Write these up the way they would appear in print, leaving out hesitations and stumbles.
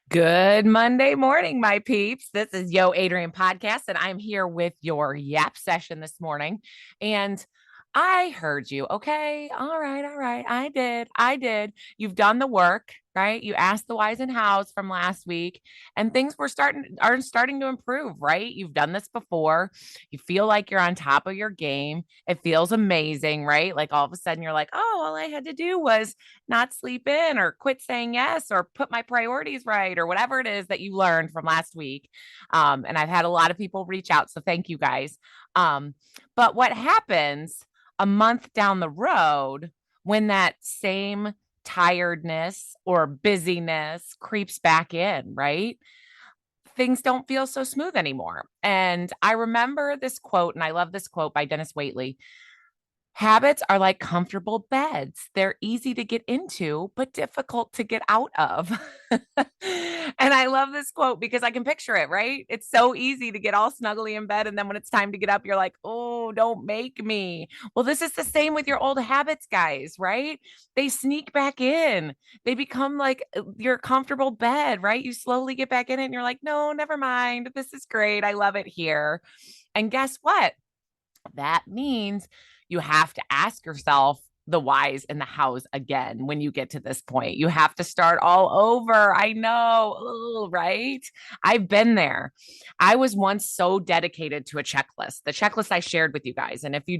Good Monday morning, my peeps. This is Adrienne podcast, and I'm here with your yap session this morning. And I heard you. Okay. All right. All right. I did. You've done the work, right? You asked the whys and hows from last week, and things are starting to improve, right? You've done this before. You feel like you're on top of your game. It feels amazing, right? Like all of a sudden you're like, oh, all I had to do was not sleep in or quit saying yes or put my priorities right or whatever it is that you learned from last week. And I've had a lot of people reach out. So thank you guys. But what happens a month down the road when that same tiredness or busyness creeps back in, right? Things don't feel so smooth anymore. And I remember this quote, and I love this quote by Dennis Waitley. Habits are like comfortable beds. They're easy to get into, but difficult to get out of. And I love this quote because I can picture it, right? It's so easy to get all snuggly in bed. And then when it's time to get up, you're like, oh, don't make me. Well, this is the same with your old habits, guys, right? They sneak back in. They become like your comfortable bed, right? You slowly get back in it and you're like, no, never mind. This is great. I love it here. And guess what? That means you have to ask yourself the whys and the hows again when you get to this point. You have to start all over. I know, ugh, right? I've been there. I was once so dedicated to a checklist, the checklist I shared with you guys. And if you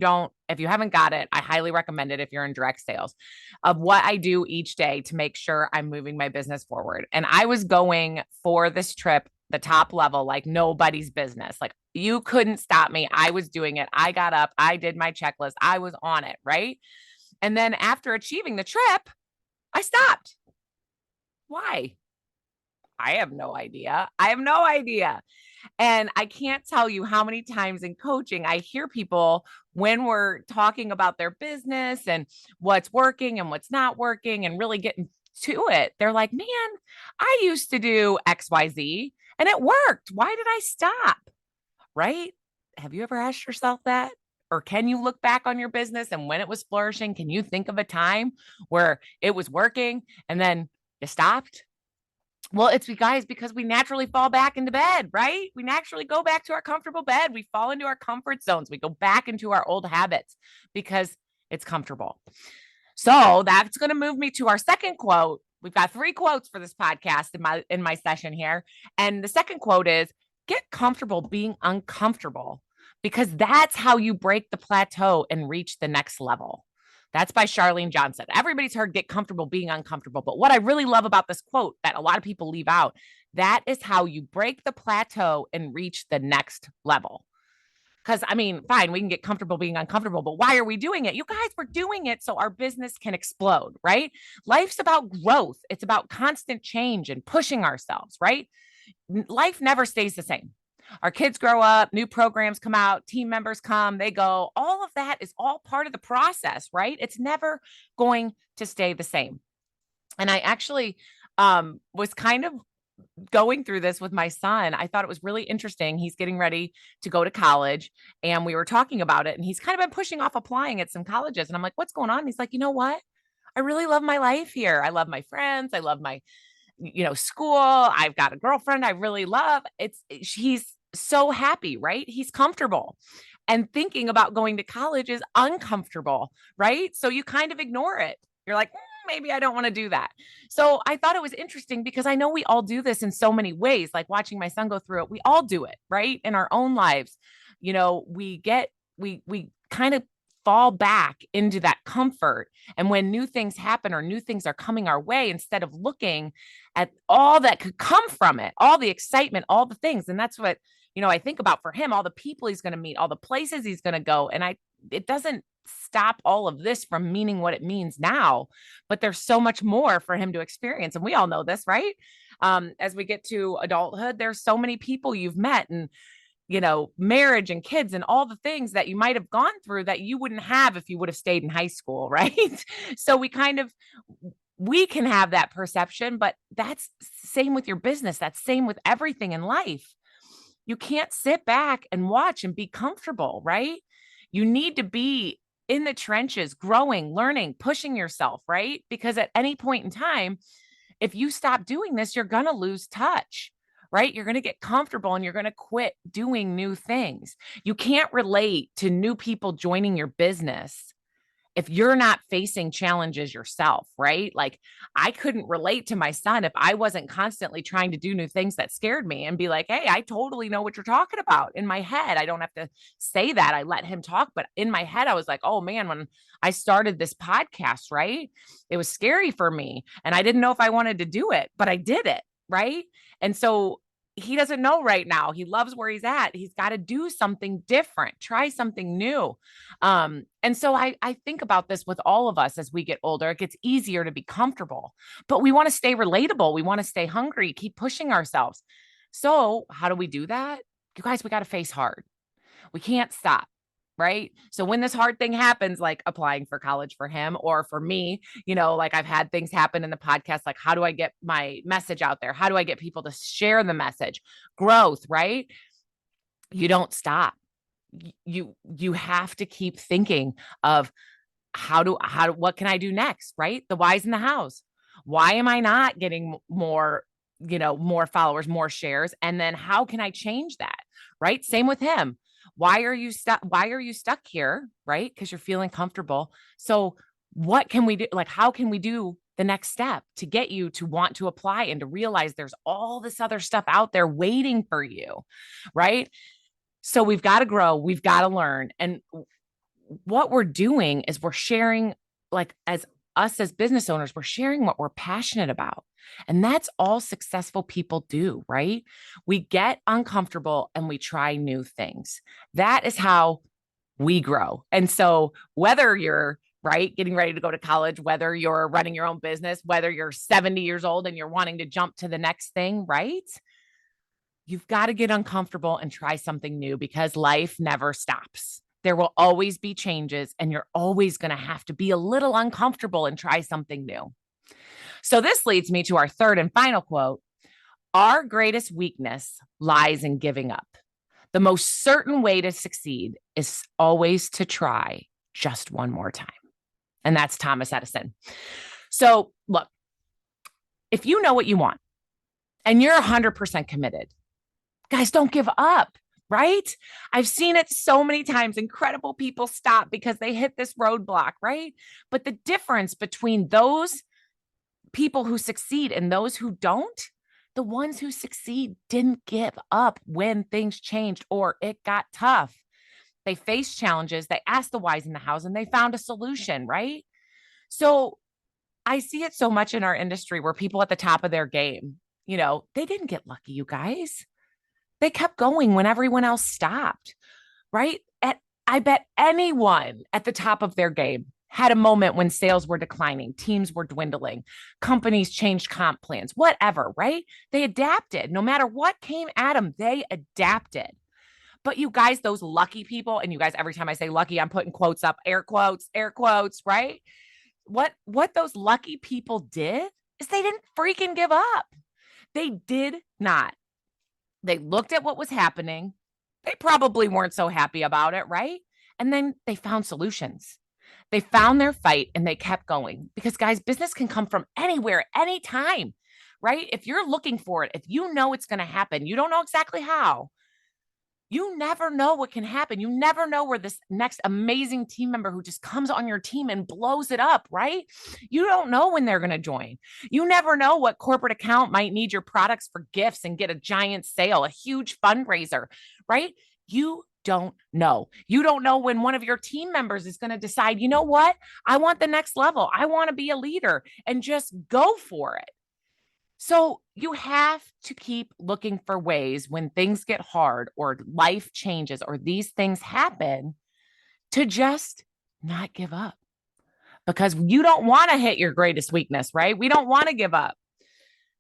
haven't got it, I highly recommend it if you're in direct sales of what I do each day to make sure I'm moving my business forward. And I was going for this trip the top level like nobody's business. Like you couldn't stop me. I was doing it. I got up. I did my checklist. I was on it. Right. And then after achieving the trip, I stopped. Why? I have no idea. I have no idea. And I can't tell you how many times in coaching I hear people when we're talking about their business and what's working and what's not working and really getting to it. They're like, man, I used to do XYZ and it worked. Why did I stop? Right? Have you ever asked yourself that? Or can you look back on your business and when it was flourishing, can you think of a time where it was working and then you stopped? Well, it's guys because we naturally fall back into bed, right? We naturally go back to our comfortable bed. We fall into our comfort zones. We go back into our old habits because it's comfortable. So that's going to move me to our second quote. We've got 3 quotes for this podcast in my session here. And the second quote is get comfortable being uncomfortable because that's how you break the plateau and reach the next level. That's by Charlene Johnson. Everybody's heard get comfortable being uncomfortable. But what I really love about this quote that a lot of people leave out, that is how you break the plateau and reach the next level. Because I mean, fine, we can get comfortable being uncomfortable, but why are we doing it? You guys, we're doing it so our business can explode, right? Life's about growth. It's about constant change and pushing ourselves, right? Life never stays the same. Our kids grow up, new programs come out, team members come, they go. All of that is all part of the process, right? It's never going to stay the same. And I actually was kind of going through this with my son. I thought it was really interesting. He's getting ready to go to college and we were talking about it and he's kind of been pushing off applying at some colleges. And I'm like, what's going on? And he's like, you know what? I really love my life here. I love my friends. I love my, school. I've got a girlfriend I really love. He's so happy, right? He's comfortable. And thinking about going to college is uncomfortable, right? So you kind of ignore it. You're like, maybe I don't want to do that. So I thought it was interesting because I know we all do this in so many ways, like watching my son go through it. We all do it, right? In our own lives. We kind of fall back into that comfort. And when new things happen or new things are coming our way, instead of looking at all that could come from it, all the excitement, all the things. And that's what, I think about for him, all the people he's going to meet, all the places he's going to go. And it doesn't stop all of this from meaning what it means now, but there's so much more for him to experience. And we all know this, right? As we get to adulthood, there's so many people you've met and, marriage and kids and all the things that you might have gone through that you wouldn't have if you would have stayed in high school, right? So we can have that perception, but that's same with your business. That's same with everything in life. You can't sit back and watch and be comfortable, right? You need to be in the trenches, growing, learning, pushing yourself, right? Because at any point in time, If you stop doing this, you're going to lose touch, right? You're going to get comfortable and you're going to quit doing new things. You can't relate to new people joining your business if you're not facing challenges yourself, right? Like I couldn't relate to my son if I wasn't constantly trying to do new things that scared me and be like, hey, I totally know what you're talking about. In my head, I don't have to say that. I let him talk. But in my head, I was like, oh man, when I started this podcast, right? It was scary for me. And I didn't know if I wanted to do it, but I did it. Right. And so he doesn't know right now. He loves where he's at. He's got to do something different, try something new. And so I think about this with all of us as we get older. It gets easier to be comfortable, but we want to stay relatable. We want to stay hungry, keep pushing ourselves. So how do we do that? You guys, we got to face hard. We can't stop. Right. So when this hard thing happens, like applying for college for him or for me, like I've had things happen in the podcast, like how do I get my message out there? How do I get people to share the message? Growth, right? You don't stop. You have to keep thinking of what can I do next? Right. The why's in the house. Why am I not getting more followers, more shares? And then how can I change that? Right. Same with him. Why are you stuck? Why are you stuck here? Right. Because you're feeling comfortable. So what can we do? Like, how can we do the next step to get you to want to apply and to realize there's all this other stuff out there waiting for you? Right. So we've got to grow. We've got to learn. And what we're doing is we're sharing, like as us as business owners, we're sharing what we're passionate about. And that's all successful people do, right? We get uncomfortable and we try new things. That is how we grow. And so whether you're right, getting ready to go to college, whether you're running your own business, whether you're 70 years old and you're wanting to jump to the next thing, right? You've got to get uncomfortable and try something new because life never stops. There will always be changes, and you're always going to have to be a little uncomfortable and try something new. So, this leads me to our third and final quote. Our greatest weakness lies in giving up. The most certain way to succeed is always to try just one more time. And that's Thomas Edison. So, look, if you know what you want and you're 100% committed, guys, don't give up. Right? I've seen it so many times. Incredible people stop because they hit this roadblock, right? But the difference between those people who succeed and those who don't, the ones who succeed didn't give up when things changed or it got tough. They faced challenges, they asked the whys in the house, and they found a solution, right? So I see it so much in our industry where people at the top of their game, they didn't get lucky, you guys. They kept going when everyone else stopped, right? I bet anyone at the top of their game had a moment when sales were declining, teams were dwindling, companies changed comp plans, whatever, right? They adapted. No matter what came at them, they adapted. But you guys, those lucky people, and you guys, every time I say lucky, I'm putting quotes up, air quotes, right? What those lucky people did is they didn't freaking give up. They did not. They looked at what was happening. They probably weren't so happy about it, right? And then they found solutions. They found their fight and they kept going because, guys, business can come from anywhere, anytime, right? If you're looking for it, if you know it's going to happen, you don't know exactly how. You never know what can happen. You never know where this next amazing team member who just comes on your team and blows it up, right? You don't know when they're going to join. You never know what corporate account might need your products for gifts and get a giant sale, a huge fundraiser, right? You don't know. You don't know when one of your team members is going to decide, you know what? I want the next level. I want to be a leader and just go for it. So you have to keep looking for ways when things get hard or life changes or these things happen to just not give up because you don't want to hit your greatest weakness, right? We don't want to give up.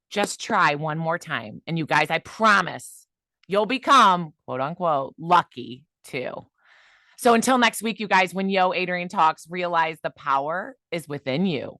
Just try one more time. And you guys, I promise you'll become, quote unquote, lucky too. So until next week, you guys, when Adrienne talks, realize the power is within you.